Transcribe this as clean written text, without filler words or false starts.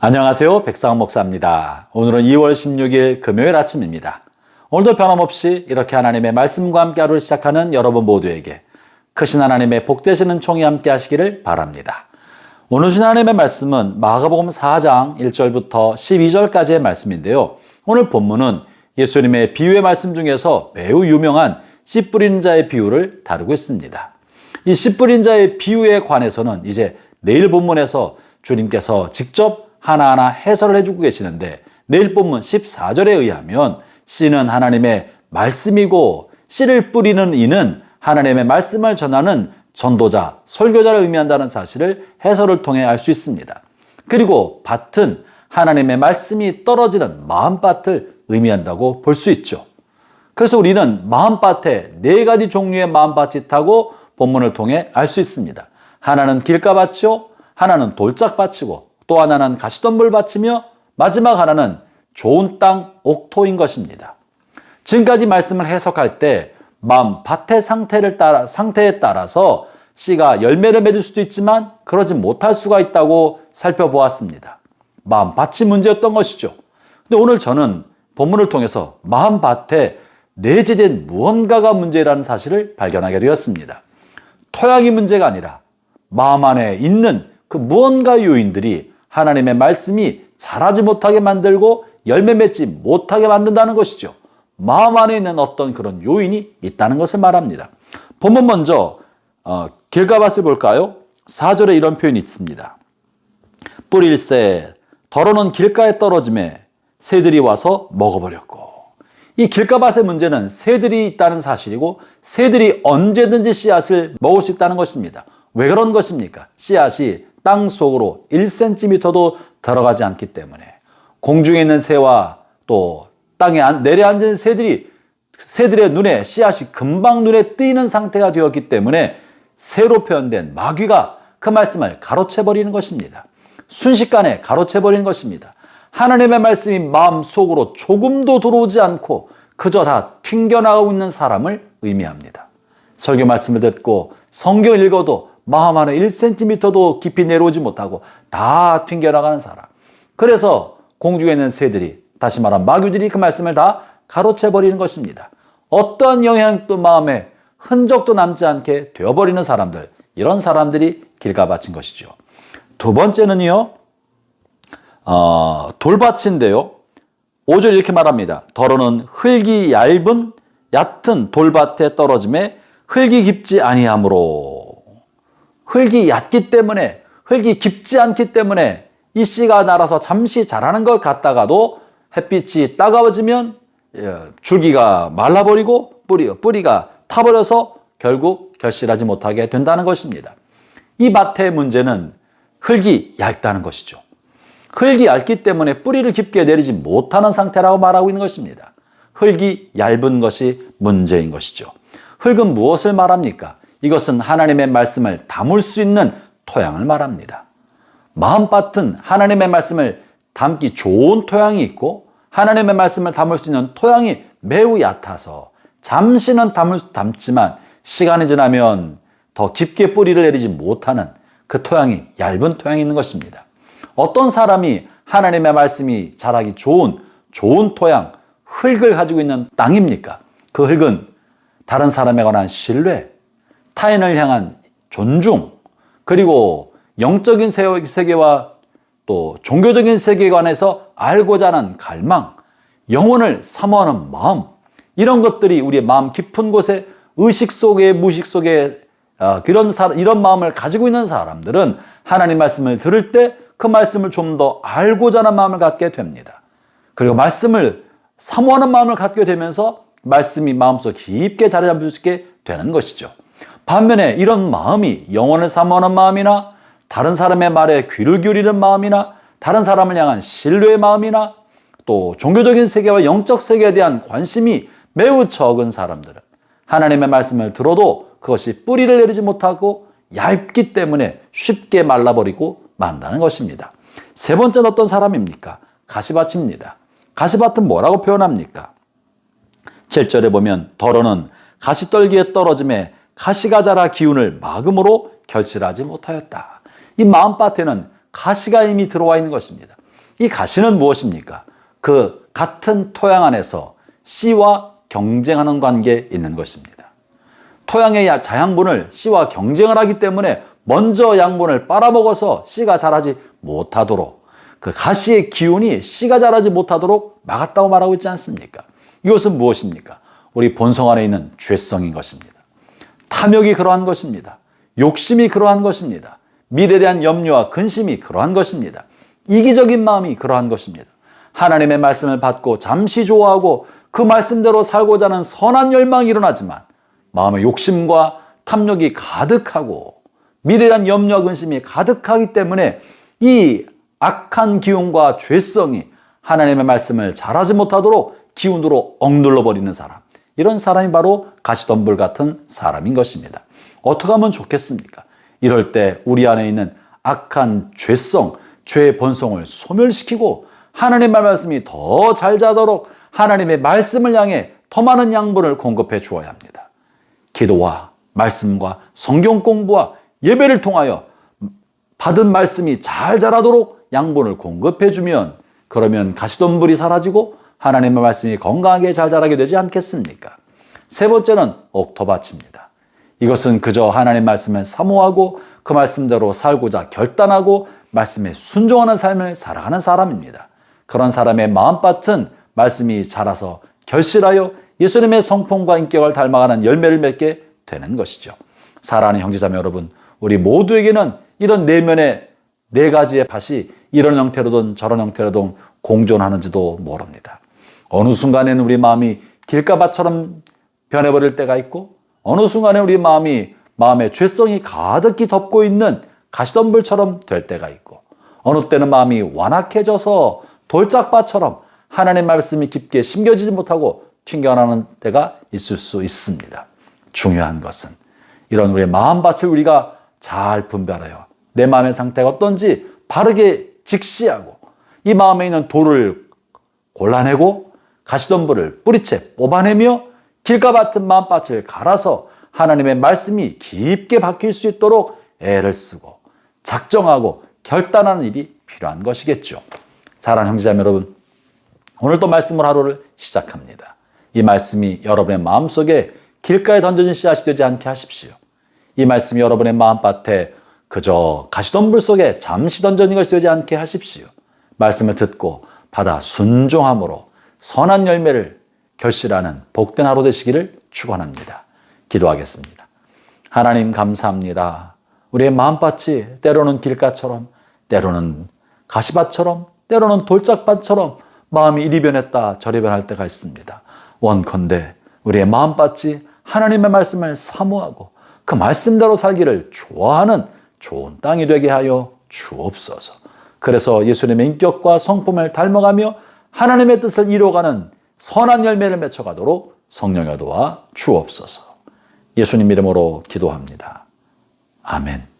안녕하세요. 백상원 목사입니다. 오늘은 2월 16일 금요일 아침입니다. 오늘도 변함없이 이렇게 하나님의 말씀과 함께 하루를 시작하는 여러분 모두에게 크신 하나님의 복되시는 총이 함께 하시기를 바랍니다. 오늘 주신 하나님의 말씀은 마가복음 4장 1절부터 12절까지의 말씀인데요. 오늘 본문은 예수님의 비유의 말씀 중에서 매우 유명한 씨 뿌리는 자의 비유를 다루고 있습니다. 이 씨 뿌리는 자의 비유에 관해서는 이제 내일 본문에서 주님께서 직접 하나하나 해설을 해주고 계시는데, 내일 본문 14절에 의하면 씨는 하나님의 말씀이고 씨를 뿌리는 이는 하나님의 말씀을 전하는 전도자, 설교자를 의미한다는 사실을 해설을 통해 알 수 있습니다. 그리고 밭은 하나님의 말씀이 떨어지는 마음밭을 의미한다고 볼 수 있죠. 그래서 우리는 마음밭에 네 가지 종류의 마음밭이 있다고 본문을 통해 알 수 있습니다. 하나는 길가밭이요, 하나는 돌짝밭이고, 또 하나는 가시덤불밭이며, 마지막 하나는 좋은 땅 옥토인 것입니다. 지금까지 말씀을 해석할 때 마음밭의 상태에 따라서 씨가 열매를 맺을 수도 있지만 그러지 못할 수가 있다고 살펴보았습니다. 마음밭이 문제였던 것이죠. 근데 오늘 저는 본문을 통해서 마음밭에 내재된 무언가가 문제라는 사실을 발견하게 되었습니다. 토양이 문제가 아니라 마음 안에 있는 그 무언가 요인들이 하나님의 말씀이 자라지 못하게 만들고 열매 맺지 못하게 만든다는 것이죠. 마음 안에 있는 어떤 그런 요인이 있다는 것을 말합니다. 본문 먼저 길가밭을 볼까요? 4절에 이런 표현이 있습니다. 뿌릴새 더러는 길가에 떨어짐에 새들이 와서 먹어버렸고. 이 길가밭의 문제는 새들이 있다는 사실이고, 새들이 언제든지 씨앗을 먹을 수 있다는 것입니다. 왜 그런 것입니까? 씨앗이 땅 속으로 1cm도 들어가지 않기 때문에, 공중에 있는 새와 또 땅에 내려앉은 새들의 눈에 씨앗이 금방 눈에 띄는 상태가 되었기 때문에 새로 표현된 마귀가 그 말씀을 가로채버리는 것입니다. 순식간에 가로채버리는 것입니다. 하나님의 말씀이 마음 속으로 조금도 들어오지 않고 그저 다 튕겨나가고 있는 사람을 의미합니다. 설교 말씀을 듣고 성경을 읽어도 마음 안에 1cm도 깊이 내려오지 못하고 다 튕겨나가는 사람. 그래서 공중에 있는 새들이, 다시 말하면 마귀들이 그 말씀을 다 가로채버리는 것입니다. 어떠한 영향도 마음에 흔적도 남지 않게 되어버리는 사람들, 이런 사람들이 길가밭인 것이죠. 두 번째는요, 돌밭인데요. 5절 이렇게 말합니다. 더러는 흙이 얕은 돌밭에 떨어짐에 흙이 깊지 아니하므로. 흙이 얕기 때문에, 흙이 깊지 않기 때문에 이 씨가 날아서 잠시 자라는 것 같다가도 햇빛이 따가워지면 줄기가 말라버리고 뿌리가 타버려서 결국 결실하지 못하게 된다는 것입니다. 이 밭의 문제는 흙이 얇다는 것이죠. 흙이 얇기 때문에 뿌리를 깊게 내리지 못하는 상태라고 말하고 있는 것입니다. 흙이 얇은 것이 문제인 것이죠. 흙은 무엇을 말합니까? 이것은 하나님의 말씀을 담을 수 있는 토양을 말합니다. 마음밭은 하나님의 말씀을 담기 좋은 토양이 있고, 하나님의 말씀을 담을 수 있는 토양이 매우 얕아서 잠시는 담지만 시간이 지나면 더 깊게 뿌리를 내리지 못하는 그 토양이 얇은 토양이 있는 것입니다. 어떤 사람이 하나님의 말씀이 자라기 좋은 토양, 흙을 가지고 있는 땅입니까? 그 흙은 다른 사람에 관한 신뢰, 타인을 향한 존중, 그리고 영적인 세계와 또 종교적인 세계관에서 알고자 하는 갈망, 영혼을 사모하는 마음, 이런 것들이 우리의 마음 깊은 곳에 의식 속에 무의식 속에 이런 마음을 가지고 있는 사람들은 하나님 말씀을 들을 때 그 말씀을 좀 더 알고자 하는 마음을 갖게 됩니다. 그리고 말씀을 사모하는 마음을 갖게 되면서 말씀이 마음속 깊게 자리 잡을 수 있게 되는 것이죠. 반면에 이런 마음이 영혼을 사모하는 마음이나, 다른 사람의 말에 귀를 기울이는 마음이나, 다른 사람을 향한 신뢰의 마음이나, 또 종교적인 세계와 영적 세계에 대한 관심이 매우 적은 사람들은 하나님의 말씀을 들어도 그것이 뿌리를 내리지 못하고 얇기 때문에 쉽게 말라버리고 만다는 것입니다. 세 번째는 어떤 사람입니까? 가시밭입니다. 가시밭은 뭐라고 표현합니까? 7절에 보면 더러는 가시떨기에 떨어짐에 가시가 자라 기운을 막음으로 결실하지 못하였다. 이 마음밭에는 가시가 이미 들어와 있는 것입니다. 이 가시는 무엇입니까? 그 같은 토양 안에서 씨와 경쟁하는 관계에 있는 것입니다. 토양의 자양분을 씨와 경쟁을 하기 때문에 먼저 양분을 빨아먹어서 씨가 자라지 못하도록, 그 가시의 기운이 씨가 자라지 못하도록 막았다고 말하고 있지 않습니까? 이것은 무엇입니까? 우리 본성 안에 있는 죄성인 것입니다. 탐욕이 그러한 것입니다. 욕심이 그러한 것입니다. 미래에 대한 염려와 근심이 그러한 것입니다. 이기적인 마음이 그러한 것입니다. 하나님의 말씀을 받고 잠시 좋아하고 그 말씀대로 살고자 하는 선한 열망이 일어나지만 마음의 욕심과 탐욕이 가득하고 미래에 대한 염려와 근심이 가득하기 때문에 이 악한 기운과 죄성이 하나님의 말씀을 잘하지 못하도록 기운으로 억눌러 버리는 사람, 이런 사람이 바로 가시덤불 같은 사람인 것입니다. 어떻게 하면 좋겠습니까? 이럴 때 우리 안에 있는 악한 죄성, 죄의 본성을 소멸시키고 하나님의 말씀이 더 잘 자도록 하나님의 말씀을 향해 더 많은 양분을 공급해 주어야 합니다. 기도와 말씀과 성경 공부와 예배를 통하여 받은 말씀이 잘 자라도록 양분을 공급해 주면, 그러면 가시덤불이 사라지고 하나님의 말씀이 건강하게 잘 자라게 되지 않겠습니까? 세 번째는 옥토밭입니다. 이것은 그저 하나님의 말씀을 사모하고 그 말씀대로 살고자 결단하고 말씀에 순종하는 삶을 살아가는 사람입니다. 그런 사람의 마음밭은 말씀이 자라서 결실하여 예수님의 성품과 인격을 닮아가는 열매를 맺게 되는 것이죠. 사랑하는 형제자매 여러분, 우리 모두에게는 이런 내면의 네 가지의 밭이 이런 형태로든 저런 형태로든 공존하는지도 모릅니다. 어느 순간에는 우리 마음이 길가밭처럼 변해버릴 때가 있고, 어느 순간에 우리 마음의 죄성이 가득히 덮고 있는 가시덤불처럼 될 때가 있고, 어느 때는 마음이 완악해져서 돌짝밭처럼 하나님의 말씀이 깊게 심겨지지 못하고 튕겨나는 때가 있을 수 있습니다. 중요한 것은 이런 우리의 마음밭을 우리가 잘 분별하여 내 마음의 상태가 어떤지 바르게 직시하고 이 마음에 있는 돌을 골라내고 가시덤불을 뿌리채 뽑아내며 길가 같은 마음밭을 갈아서 하나님의 말씀이 깊게 박힐 수 있도록 애를 쓰고 작정하고 결단하는 일이 필요한 것이겠죠. 사랑하는 형제자매 여러분, 오늘 또 말씀을 하루를 시작합니다. 이 말씀이 여러분의 마음속에 길가에 던져진 씨앗이 되지 않게 하십시오. 이 말씀이 여러분의 마음밭에 그저 가시덤불 속에 잠시 던져진 것이 되지 않게 하십시오. 말씀을 듣고 받아 순종함으로 선한 열매를 결실하는 복된 하루 되시기를 축원합니다. 기도하겠습니다. 하나님 감사합니다. 우리의 마음밭이 때로는 길가처럼, 때로는 가시밭처럼, 때로는 돌짝밭처럼 마음이 이리 변했다 저리 변할 때가 있습니다. 원컨대 우리의 마음밭이 하나님의 말씀을 사모하고 그 말씀대로 살기를 좋아하는 좋은 땅이 되게 하여 주옵소서. 그래서 예수님의 인격과 성품을 닮아가며 하나님의 뜻을 이루어가는 선한 열매를 맺혀가도록 성령여 도와 주옵소서. 예수님 이름으로 기도합니다. 아멘.